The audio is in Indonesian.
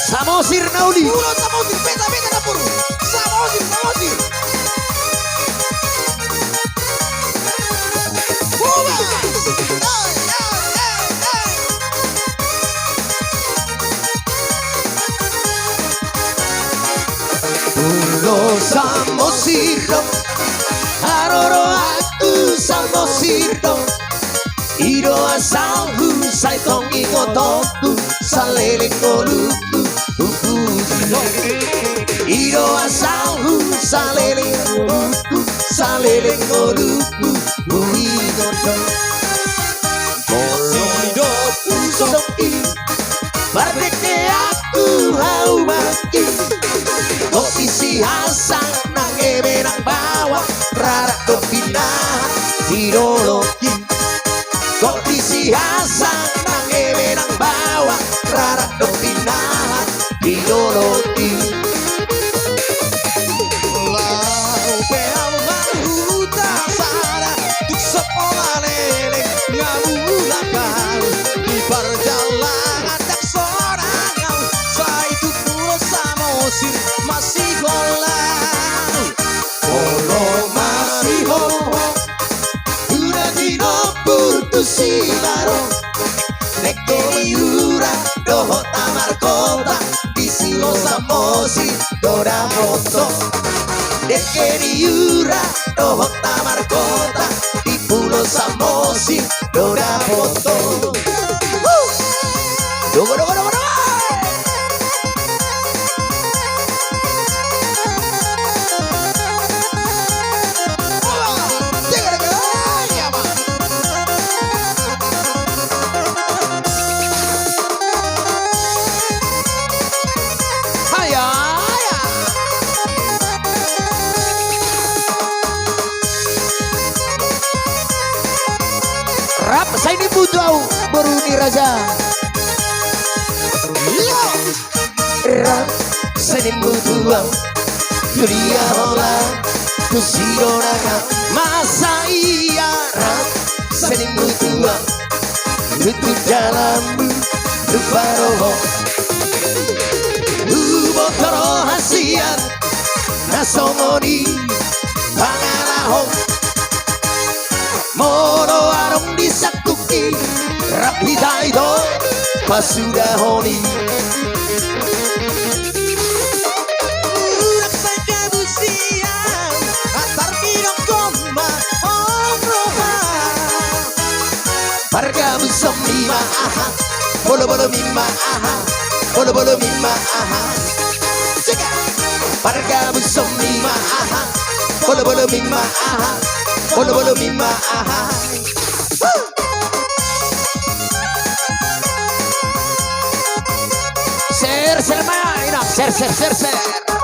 Samosir Nauli. Puro Samosir, beta na puro. Samosir. Buba! Pulo Samosir dong. Aroro aku Samosir dong. Ido asal husai tongi kotoku salele koluku upujido. Ido asal husai koluku salele koluku uhido. Kolido pusoki bardeke aku hau maki. Kok isi hasan nang ebe nang bawah rara kepindahan hidologi. Kondisi hasan nang ewe nang bawah rara kepinahan ideologi. Lau peau mahuta sana tuk sekolah lele ngamula kau di perjalanan dak seorang kau saya itu Pulo Samosir masih golau Olo masih hoho udah dino putus silaro Neke yura doho tamar kota Bisilo Samosi dora moto Neke yura doho tamar kota Di Pulo Samosi dora moto Dogo Rap saya ini butuh beruni raja. Rap saya ini butuh dunia hola kusidoraka masa iya. Rap saya ini butuh tutup jalanmu lupa roho botoro hasian nasongoni pangalahong mono arong disakuki rapi taido pasudahoni. Urak saja busian atar kidong koma omroha Parga musom lima aha bolo mima aha bolo mima aha Cika Parga musom lima aha bolo mima aha bolo mima aha Share main, share